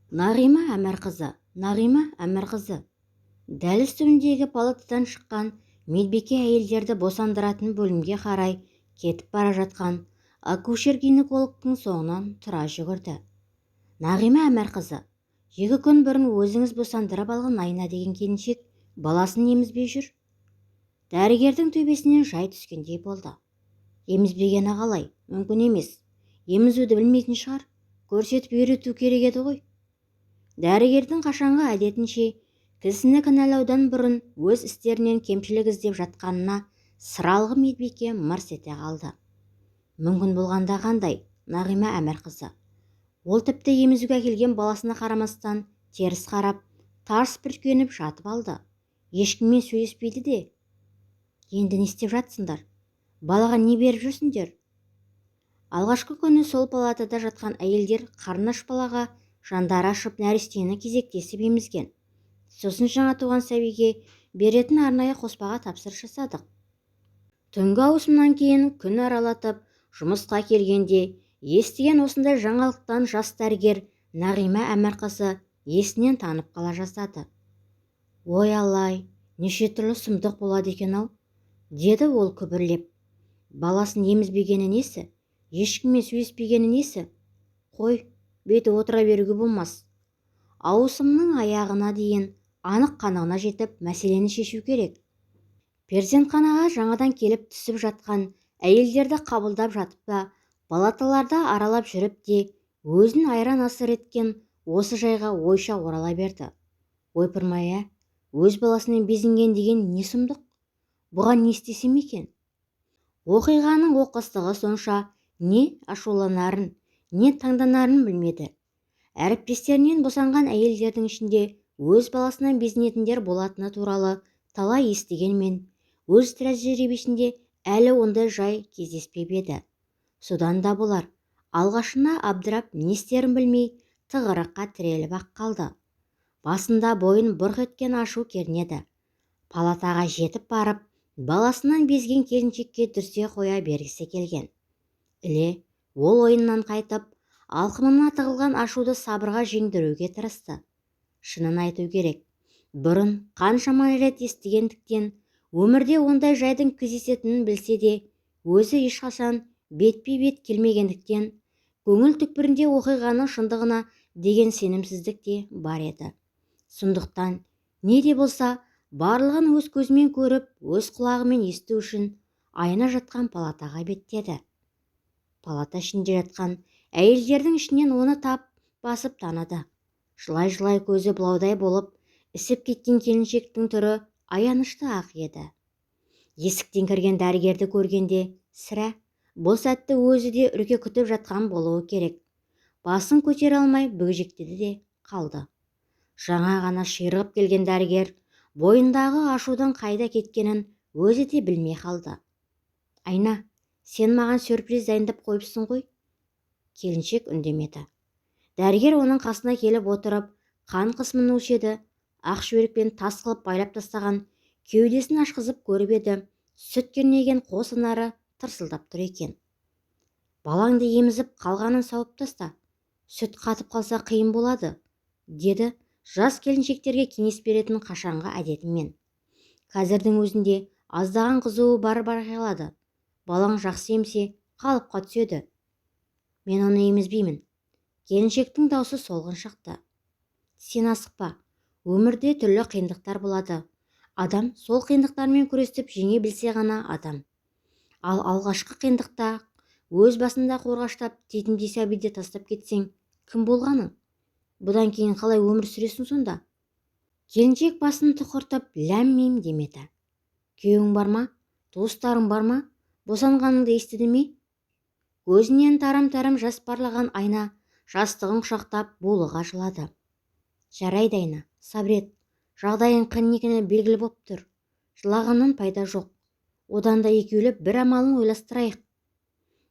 Нағима Әмірқызы, Нағима Әмірқызы. Дәліз түбіндегі палатадан шыққан медбике әйелдерді босандыратын бөлімге қарай кетіп бара жатқан акушер-гинекологтың соңынан тұра жүгірді. Нағима Әмірқызы, 2 күн бұрын өзіңіз босандырып алған Айна деген келіншек баласын емізбей жүр. Дәрігердің төбесінен жай түскендей болды. Емізбегені қалай? Мүмкін емес. Емізуді білмейтін шығар. Көрсетіп үйрету керек еді ғой. Дәрігердің қашанғы әдетінше кісіні кінәлаудан бұрын өз істерінен кемшілік іздеп жатқанына сыралғы медбике мырс ете қалды. Мүмкін болғанда қандай, Нағима Әмірқызы? Ол тіпті емізуге әкелген баласына қарамастан теріс қарап, тарс бүркеніп жатып алды. Ешкіммен сөйлеспейді де. Енді не істеп жатсыңдар? Балаға не беріп жүрсіңдер? Алғашқы күні сол палатада жатқан әйелдер қарнаш балаға жандары ашып нәрестені кезектесіп емізген. Сосын жаңа туған сәбиге беретін арнайы қоспаға тапсырыс жасадық. Түнгі ауысымнан кейін күн аралатып жұмысқа келгенде естіген осындай жаңалықтан жас дәрігер Нағима Әмірқызы есінен танып қала жаздады. Ой Аллай, неше түрлі сұмдық болады екен-ау, деді ол күбірлеп. Баласын емізбегені несі? Ешкіммен сөйлеспегені несі? Қой, беті отыра беруге болмас. Ауысымның аяғына дейін анық-қанығына жетіп мәселені шешу керек. Перзентханаға жаңадан келіп түсіп жатқан әйелдерді қабылдап жатып та, палаталарда аралап жүріп те, өзін айран асыр еткен осы жайға ойша орала берді. Ойпырмай, өз баласынан безінген деген не сұмдық? Бұған не істесем екен? Оқиғаның оқыстығы сонша не ашуланарын, не таңданарын білмеді. Әріптестерінен босанған әйелдердің ішінде өз баласынан безінетіндер болатыны туралы талай естігенмен, өз тәжірибесінде әлі ондай жай кездеспеп еді. Содан да болар, алғашына абдырап не істерін білмей тығырыққа тіреліп ақ қалды. Басында бойын бұрқ еткен ашу кернеді. Палатаға жетіп барып, баласынан безген келіншекке дүрсе қоя бергісі келген. Ол ойыннан қайтып, алқымына тығылған ашуды сабырға жеңдіруге тырысты. Шынын айту керек, бұрын қаншама рет естігендіктен, өмірде ондай жайдың кездесетінін білсе де, өзі ешқашан бетпе-бет келмегендіктен, көңіл түкпірінде оқиғаның шындығына деген сенімсіздік те бар еді. Сондықтан не де болса, барлығын өз көзімен көріп, өз құлағымен есту үшін Айна жатқан палатаға беттеді. Палата ішінде жатқан әйелдердің ішінен оны тап басып таныды. Жылай-жылай көзі бұлаудай болып, ісіп кеткен келіншектің түрі аянышты ақ еді. Есіктен кірген дәрігерді көргенде, сірә, бұл сәтті өзі де үрке күтіп жатқан болуы керек. Басын көтере алмай бүгжектеді де қалды. Жаңа ғана ширығып келген дәрігер бойындағы ашудың қайда кеткенін өзі де білмей қалды. Айна, сен маған сюрприз дайындап қойыпсың ғой? Келіншек үндемеді. Дәрігер оның қасына келіп отырып, қан қысымын өлшеді, ақ шүберекпен тас қылып байлап тастаған кеудесін ашқызып көріп еді, сүт кернеген қос анары тырсылдап тұр екен. Балаңды емізіп қалғанын сауып таста, сүт қатып қалса қиын болады, деді жас келіншектерге кеңес беретін қашанғы әдетімен. Қазірдің өзінде аздаған қызуы бар байқалады. Балаң жақсы емсе, қалыпқа түседі. Мен оны емізбеймін. Келіншектің даусы солғын шықты. Сен асықпа, өмірде түрлі қиындықтар болады. Адам сол қиындықтармен күресіп жеңе білсе ғана адам. Ал алғашқы қиындықта өз басында қорғаштап, титімдей сәбиді тастап кетсең, кім болғаның? Бұдан кейін қалай өмір сүресің сонда? Келіншек басын тұқыртып ләм-мим демеді. Күйеуің бар ма? Туыстарың бар ма? Босанғаныңды естіді ме? Көзінен тарам-тарам жас парлаған Айна жастығын құшақтап булыға жылады. Жарайды Айна, сабыр ет. Жағдайың қиын екені белгілі боп тұр. Жылағаннан пайда жоқ. Одан да екеулеп бір амалын ойластырайық.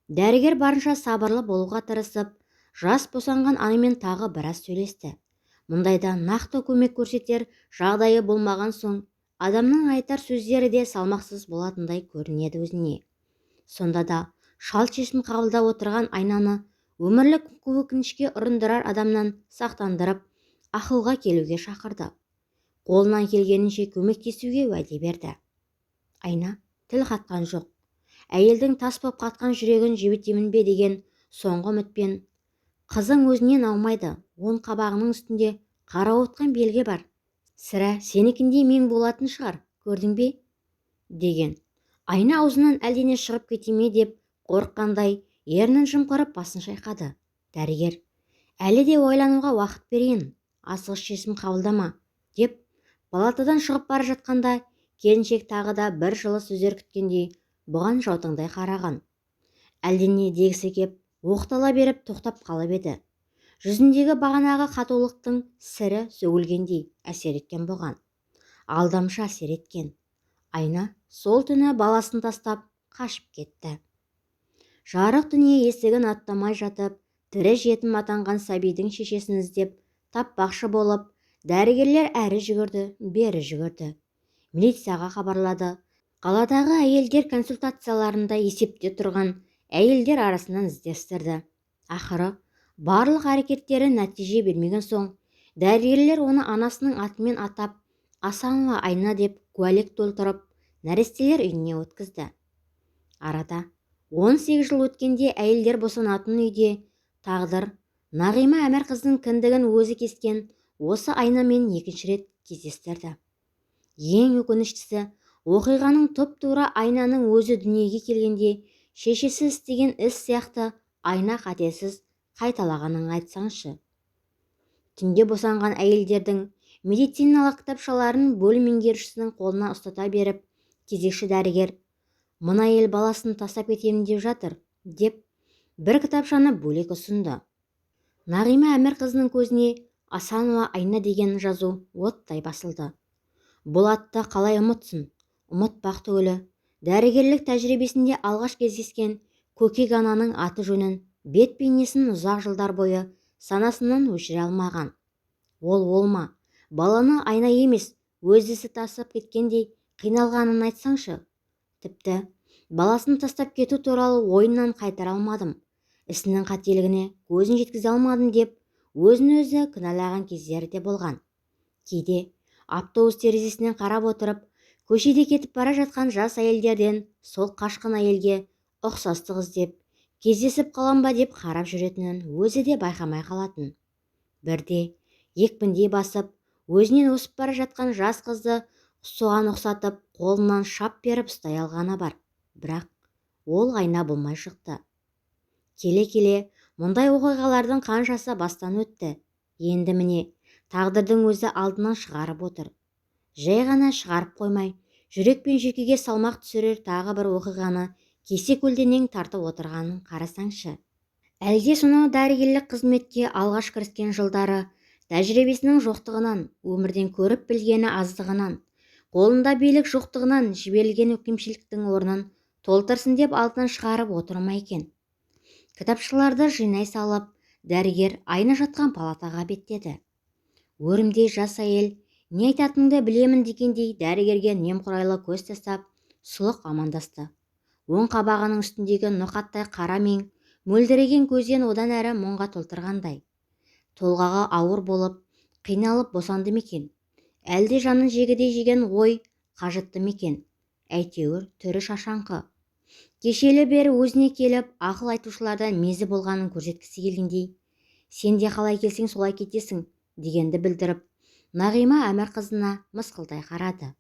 Дәрігер барынша сабырлы болуға тырысып, жас босанған анамен тағы біраз сөйлесті. Мұндайда нақты көмек көрсетер жағдайы болмаған соң, адамның айтар сөздері де салмақсыз болатындай көрінеді өзіне. Сонда да шалт шешім қабылдап отырған Айнаны өмірлік өкінішке ұрындырар адамнан сақтандырып, ақылға келуге шақырды. Қолынан келгенінше көмектесуге уәде берді. Айна тіл қатқан жоқ. Әйелдің тас боп қатқан жүрегін жібітемін бе деген соңғы үмітпен, қызың өзінен аумайды, оң қабағының үстінде қарауытқан белгі бар. Сірә сенікіндей мен болатын шығар, көрдің бе? деген. Айна аузынан әлдене шығып кете ме деп қорыққандай ернін жымқырып басын шайқады. Дәрігер, әлі де ойлануға уақыт берейін, асығыс шешім қабылдама, деп палатадан шығып бара жатқанда келіншек тағы да бір жылы сөздер күткендей бұған жаутаңдай қараған. Әлдене дегісі кеп оқтала беріп тоқтап қалып еді. Жүзіндегі бағанағы қатулықтың сірі сөгілгендей әсер еткен бұған. Алдамшы әсер еткен. Айна сол түні баласын тастап қашып кетті. Жарық дүние есігін аттамай жатып, тірі жетім атанған сәбидің шешесін іздеп таппақшы болып, дәрігерлер әрі жүгірді, бері жүгірді. Милицияға хабарлады. Қаладағы әйелдер консультацияларында есепте тұрған әйелдер арасынан іздестірді. Ақыры барлық әрекеттері нәтиже бермеген соң, дәрігерлер оны анасының атымен атап, Асанова Айна деп куәлік толтырып, нәрестелер үйіне өткізді. Арада 18 жыл өткенде әйелдер босанатын үйде тағдыр Нағима Әмірқызының кіндігін өзі кескен осы Айнамен екінші рет кездестірді. Ең өкініштісі, оқиғаның тұп-тура Айнаның өзі дүниеге келгенде шешесі істеген іс сияқты Айна қатесіз қайталағанын айтсаңшы. Түнде босанған әйелдердің медициналық кітапшаларын бөлім меңгерушісінің қолына ұстата беріп, кезекші дәрігер, мына әйел баласын тастап кетемін деп жатыр, деп бір кітапшаны бөлек ұсынды. Нағима Әмірқызының көзіне Асанова Айна деген жазу оттай басылды. Бұл атты қалай ұмытсын? Ұмытпақ түгілі, дәрігерлік тәжірибесінде алғаш кездескен көкек ананың аты жөнін, бет бейнесін ұзақ жылдар бойы санасынан өшіре алмаған. Ол ма? Баланы Айна емес, өзісі тасып кеткендей қиналғанын айтсаңшы. Тіпті баласын тастап кету туралы ойынан қайтара алмадым. Ісінің қателігіне көзін жеткізе алмадым деп, өзін-өзі кінәлаған кездері де болған. Кейде автобус терезесінен қарап отырып, көшеде кетіп бара жатқан жас әйелдерден сол қашқын әйелге ұқсастық іздеп, кездесіп қалам ба деп қарап жүретінін өзі де байқамай қалатын. Бірде екпіндей басып, өзінен өсіп бара жатқан жас қызды соған ұқсатып, қолынан шап беріп ұстай алғаны бар. Бірақ ол Айна болмай шықты. Келе-келе мұндай оқиғалардың қаншасы бастан өтті. Енді міне, тағдырдың өзі алдынан шығарып отыр. Жай ғана шығарып қоймай, жүрек пен жүйкеге салмақ түсірер тағы бір оқиғаны кесе көлденең тартып отырғанын қарасаңшы. Әлде сонау дәрігерлік қызметке алғаш кіріскен жылдары тәжірибесінің жоқтығынан, өмірден көріп білгені аздығынан, қолында билік жоқтығынан жіберілген өкімшіліктің орнын толтырсын деп алдынан шығарып отыр ма екен? Кітапшыларды жинай салып, дәрігер Айна жатқан палатаға беттеді. Өрімдей жас әйел, не айтатыныңды білемін дегендей дәрігерге немқұрайлы көз тастап, сұлық амандасты. Оң қабағының үстіндегі ноқаттай қара мең, мөлдіреген көзден одан әрі мұңға толтырғандай. Толғағы ауыр болып, қиналып босанды мекен? Әлде жанын жегідей жеген ой қажытты мекен? Әйтеуір түрі шашаңқы. Кешелі бері өзіне келіп, ақыл айтушылардан мезі болғанын көрсеткісі келгендей, сен де қалай келсең солай кетесің, дегенді білдіріп, Нағима Әмірқызына мысқылдай қарады.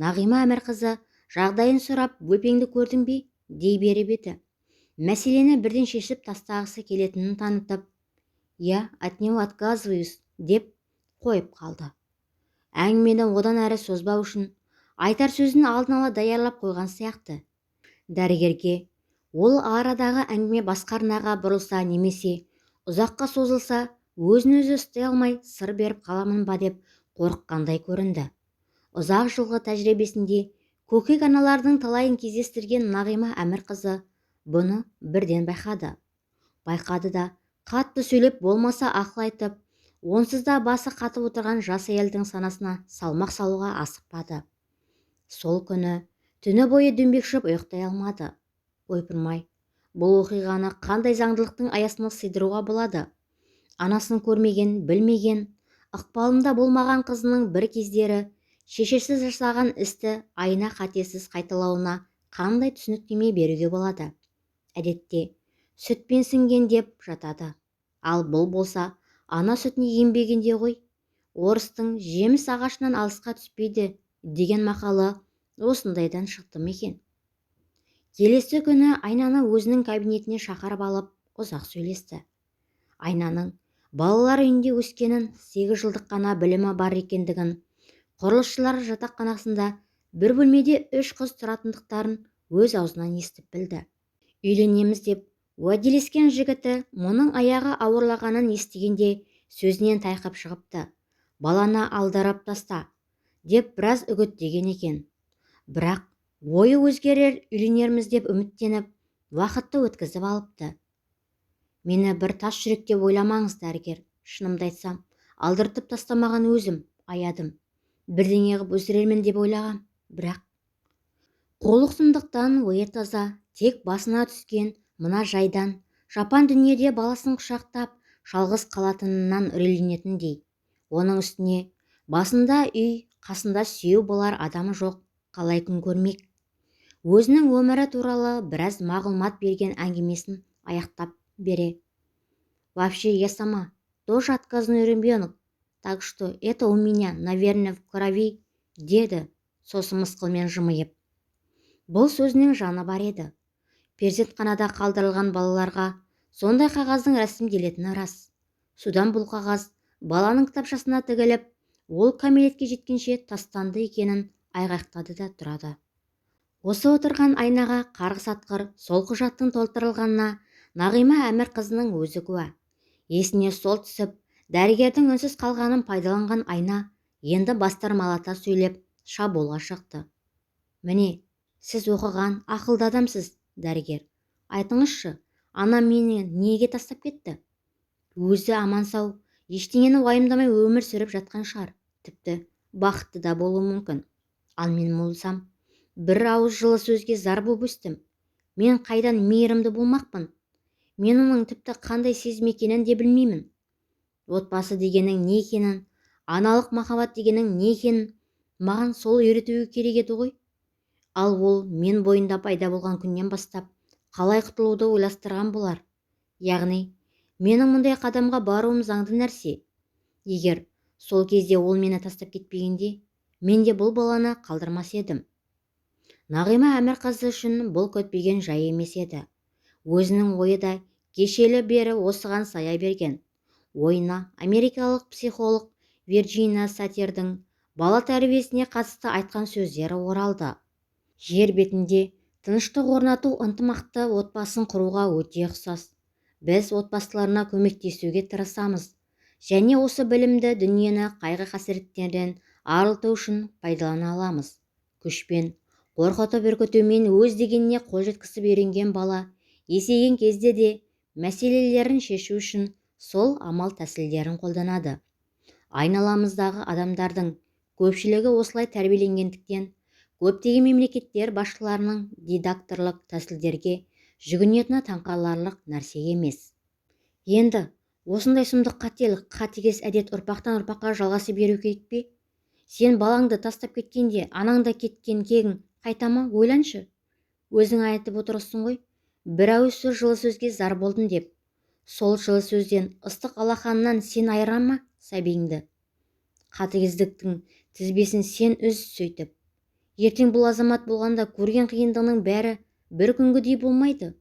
Нағима Әмірқызы жағдайын сұрап, бөпеңді көрдің бе, дей беріп еді. Мәселені бірден шешіп тастағысы келетінін танытып, «Я от него отказываюсь» деп қойып қалды. Әңгімені одан әрі созбау үшін айтар сөзін алдын ала даярлап қойған сияқты. Дәрігерге ол арадағы әңгіме басқа арнаға бұрылса немесе ұзаққа созылса, өзін-өзі ұстай алмай сыр беріп қаламын ба деп қорыққандай көрінді. Ұзақ жылғы тәжірибесінде көкек аналардың талайын кездестірген Нағима Әмірқызы бұны бірден байқады. Байқады да, қатты сөйлеп болмаса ақыл айтып, онсыз да басы қатып отырған жас әйелдің санасына салмақ салуға асықпады. Сол күні түні бойы дөңбекшіп ұйықтай алмады. Ойпырмай, бұл оқиғаны қандай заңдылықтың аясына сыйдыруға болады? Анасын көрмеген, білмеген, ықпалында болмаған қызының бір кездері шешесі жасаған істі айна қатесіз қайталауына қандай түсініктеме беруге болады? Әдетте сүтпен сіңген деп жатады. Ал бұл болса ана сүтіне енбегенде ғой. Орыстың жеміс ағашынан алысқа түспейді деген мақалы осындайдан шықты ма екен? Келесі күні Айнаны өзінің кабинетіне шақырып алып ұзақ сөйлесті. Айнаның балалар үйінде өскенін, 8 жылдық қана білімі бар екендігін, құрылысшылар жатақханасында бір бөлмеде 3 қыз тұратындықтарын өз аузынан естіп білді. Үйленеміз деп уәделескен жігіті мұның аяғы ауырлағанын естігенде сөзінен тайқып шығыпты. Баланы алдырып таста, деп біраз үгіттеген екен. Бірақ ойы өзгерер, үйленерміз деп үміттеніп, уақытты өткізіп алыпты. Мені бір тас жүрек деп ойламаңыз, дәрігер. Шынымды айтсам, алдыртып тастамаған өзім, аядым. Бірдеңе қылып өсірермін деп ойлағам, бірақ қолық сұмдықтан ойы таза, тек басына түскен мына жайдан, жапан дүниеде баласын құшақтап, жалғыз қалатынынан үрейленетіндей. Оның үстіне басында үй, қасында сүйеу болар адамы жоқ, қалай күн көрмек. Өзінің өмірі туралы біраз мағлұмат берген әңгімесін аяқтап бере. Вообще я сама тоже отказный ребенок, так что это у меня, наверное, в крови, деді сосын мысқылмен жымиып. Бұл сөзінің жаны бар еді. Перзентханада қалдырылған балаларға сондай қағаздың рәсімделетіні рас. Содан бұл қағаз баланың кітапшасына тігіліп, ол кәмелетке жеткенше тастанды екенін айғақтады да тұрады. Осы отырған Айнаға қарғыс атқыр сол құжаттың толтырылғанына Нағима Әмірқызының өзі куә. Есіне сол түсіп, дәрігердің үнсіз қалғанын пайдаланған Айна енді бастырмалата сөйлеп шабуылға шықты. Міне, сіз оқыған ақылды адамсыз, дәрігер. Айтыңызшы, анам мені неге тастап кетті? Өзі аман сау, ештеңені уайымдамай өмір сүріп жатқан шығар. Тіпті бақытты да болуы мүмкін. Ал мен болсам, бір ауыз жылы сөзге зар болып өстім. Мен қайдан мейірімді болмақпын? Мен оның тіпті қандай сезім екенін де білмеймін. Отбасы дегенің не екенін, аналық махаббат дегенің не екенін маған сол үйретуі керек еді ғой. Ал ол мен бойында пайда болған күннен бастап қалай құтылуды ойластырған болар. Яғни, менің мұндай қадамға баруым заңды нәрсе. Егер сол кезде ол мені тастап кетпегенде, мен де бұл баланы қалдырмас едім. Нағима Әмірқызы үшін бұл көтпеген жай емес еді. Өзінің ойы да кешелі бері осыған сая берген. Ойына америкалық психолог Вирджиния Саттердің бала тәрбиесіне қатысты айтқан сөздері оралды. Жер бетінде тыныштық орнату ынтымақты отбасын құруға өте ұқсас. Біз отбасыларына көмектесуге тырысамыз, және осы білімді дүниені қайғы-қасіреттерден арылту үшін пайдалана аламыз. Күшпен, қорқытып үркітумен өз дегеніне қол жеткізіп үйренген бала есейген кезде де мәселелерін шешу үшін сол амал-тәсілдерін қолданады. Айналамыздағы адамдардың көпшілігі осылай тәрбиеленгендіктен, көптеген мемлекеттер басшыларының дидакторлық тәсілдерге жүгінетіні таңқаларлық нәрсе емес. Енді осындай сұмдық қателік, қатыгез әдет ұрпақтан ұрпаққа жалғасы беру керек пе? Сен балаңды тастап кеткенде, анаңда кеткен кегің қайтама, ойланшы. Өзің айтып отырсың ғой, бір ауыз сөз жылы сөзге зар болдым деп. Сол жылы сөзден, ыстық алақанынан сен айырған ма сәбиіңді? Қатыгездіктің тізбесін сен үз сөйтіп. Ертең бұл азамат болғанда көрген қиындығының бәрі бір күнгідей болмайды.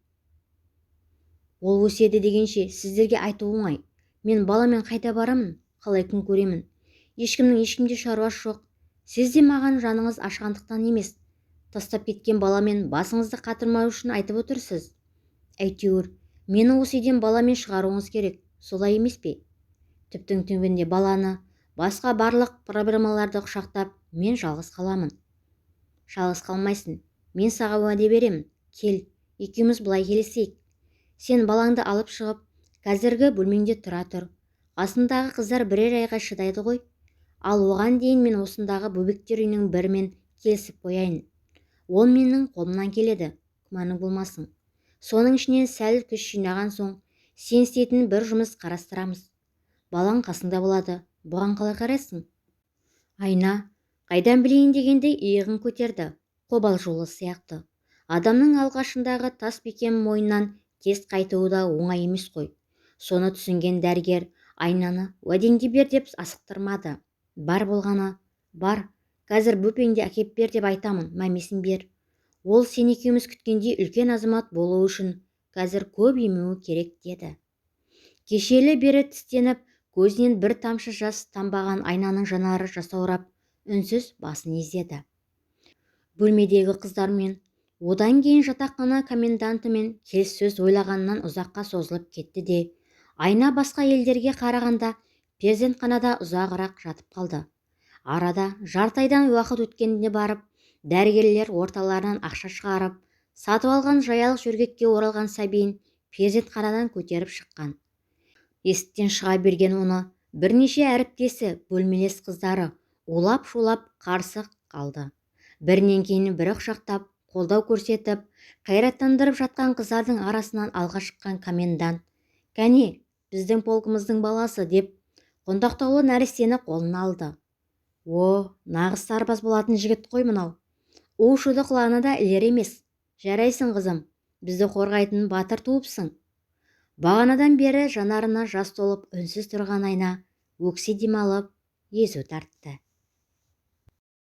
Ол өседі дегенше сіздерге айту оңай. Мен баламен қайда барамын, қалай күн көремін? Ешкімнің ешкімде шаруасы жоқ. Сіз де маған жаныңыз ашқандықтан емес, тастап кеткен баламен басыңызды қатырмау үшін айтып отырсыз. Әйтеуір, мені осы үйден баламен шығаруыңыз керек, солай емес пе? Түптің түбінде баланы, басқа барлық проблемаларды құшақтап, мен жалғыз қаламын. Жалғыз қалмайсың, мен саған уәде беремін. Кел, екеуміз былай келісейік. Сен балаңды алып шығып, қазіргі бөлмеңде тұра тұр. Қасындағы қыздар бірер айға шыдайды ғой. Ал оған дейін мен осындағы бөбектер үйінің бірімен келісіп қояйын. Ол менің қолымнан келеді, күмәнің болмасын. Соның ішінен сәл күш жинаған соң, сен істейтін бір жұмыс қарастырамыз. Балаң қасында болады, Бұған қалай қарайсың? Айна қайдан білейін дегендей иығын көтерді. Қобалжулы сияқты. Адамның алғашындағы тас бекем мойнынан тез қайтуы да оңай емес қой. Соны түсінген дәрігер Айнаны уәдеңді бер деп асықтырмады. Бар болғаны бар, қазір бөпеңді әкеп бер деп айтамын, мәмесін бер. Ол сен екеуміз күткендей үлкен азамат болу үшін қазір көп емуі керек деді. Кешелі бері тістеніп, көзінен бір тамшы жас тамбаған Айнаның жанары жасаурап, үнсіз басын изеді. Бөлмедегі қыздармен, одан кейін жатақхана комендантымен келіссөз ойлағаннан ұзаққа созылып кетті де, Айна басқа елдерге қарағанда перзентханада ұзағырақ жатып қалды. Арада жарты айдан уақыт өткенде барып, дәрігерлер орталарынан ақша шығарып, сатып алған жаялық жөргекке оралған сәбиін перзентханадан көтеріп шыққан. Есіктен шыға берген оны бірнеше әріптесі, бөлмелес қыздары улап-шулап қарсы қалды. Бірінен кейін бірі құшақтап, қолдау көрсетіп, қайраттандырып жатқан қыздардың арасынан алға шыққан комендант: «Кәне, біздің полкымыздың баласы» деп құндақтаулы нәрестені қолына алды. «О, нағыз сарбаз болатын жігіт қой мынау. У-шуды қыланы да ілер емес. Жарайсың қызым, бізді қорғайтын батыр туыпсың». Бағанадан бері жанарына жас толып үнсіз тұрған Айна өксе демалып, езу тартты.